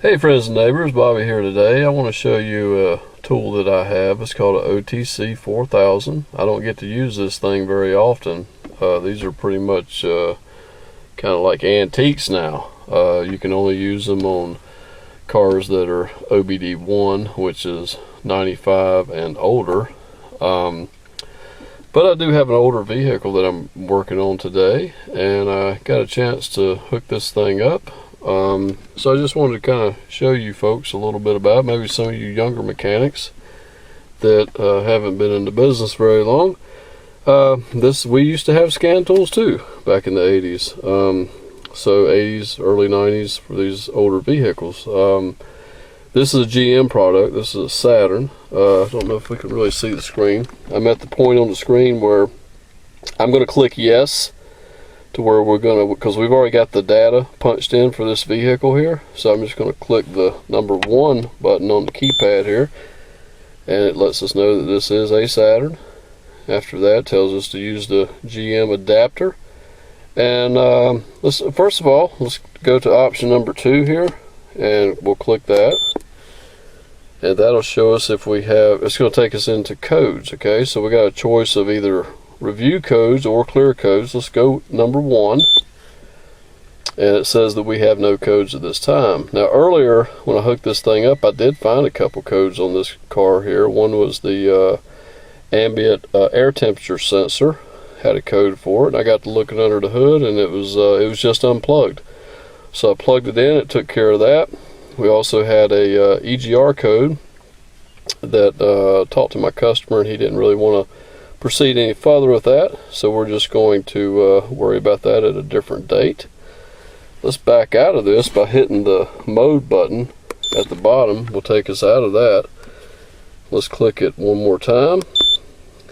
Hey friends and neighbors, Bobby here today. I want to show you a tool that I have. It's called an OTC 4000. I don't get to use this thing very often. These are pretty much kind of like antiques now. You can only use them on cars that are OBD1, which is 95 and older. But I do have an older vehicle that I'm working on today, and I got a chance to hook this thing up. So I just wanted to kind of show you folks a little bit about maybe some of you younger mechanics that haven't been in the business very long. We used to have scan tools too back in the 80s. So 80s, early 90s for these older vehicles. This is a GM product. This is a Saturn. I don't know if we can really see the screen. I'm at the point on the screen where I'm going to click yes to where we're going to, because we've already got the data punched in for this vehicle here. So I'm just going to click the number 1 button on the keypad here, and it lets us know that this is a Saturn. After that, it tells us to use the GM adapter. And first of all, let's go to option number 2 here, and we'll click that. And that'll show us if we have, it's going to take us into codes. Okay, so we got a choice of either review codes or clear codes. Let's go number 1, and it says that we have no codes at this time. Now earlier when I hooked this thing up, I did find a couple codes on this car here. One was the ambient air temperature sensor, had a code for it, and I got to looking under the hood, and it was just unplugged. So I plugged it in, it took care of that. We also had a EGR code that talked to my customer, and he didn't really want to proceed any further with that, so we're just going to worry about that at a different date. Let's back out of this by hitting the mode button at the bottom. Will take us out of that. Let's click it one more time,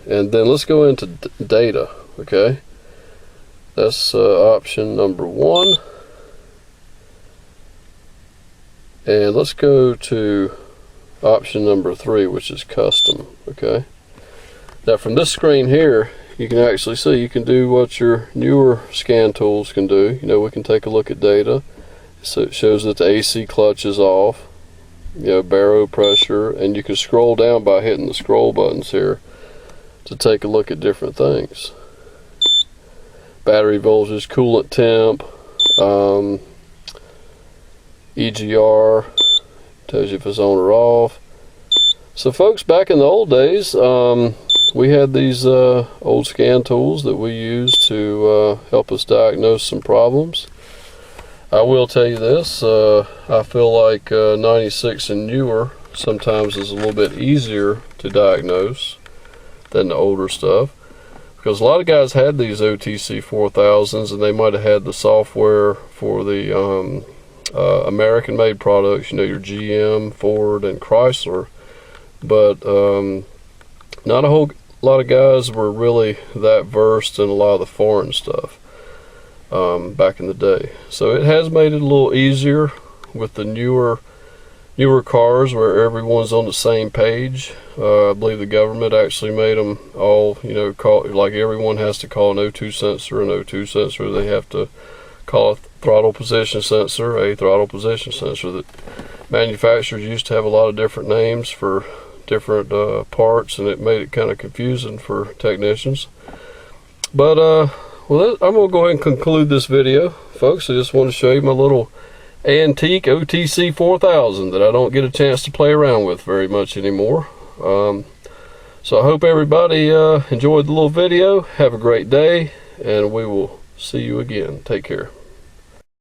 and then let's go into data. Okay, that's option number 1, and let's go to option number 3, which is custom. Okay, now from this screen here, you can actually see you can do what your newer scan tools can do. You know, we can take a look at data. So it shows that the AC clutch is off, you know, barrow pressure, and you can scroll down by hitting the scroll buttons here to take a look at different things. Battery voltage, coolant temp, EGR, tells you if it's on or off. So folks, back in the old days, we had these old scan tools that we used to help us diagnose some problems. I will tell you this, I feel like 96 and newer sometimes is a little bit easier to diagnose than the older stuff, because a lot of guys had these OTC 4000s, and they might have had the software for the American made products, you know, your GM, Ford, and Chrysler, but not a whole lot of guys were really that versed in a lot of the foreign stuff back in the day. So it has made it a little easier with the newer cars where everyone's on the same page. I believe the government actually made them all, you know, like everyone has to call an O2 sensor an O2 sensor. They have to call a throttle position sensor a throttle position sensor. That manufacturers used to have a lot of different names for different parts, and it made it kind of confusing for technicians. But well, I'm gonna go ahead and conclude this video, folks. I just want to show you my little antique OTC 4000 that I don't get a chance to play around with very much anymore. So I hope everybody enjoyed the little video. Have a great day, and we will see you again. Take care.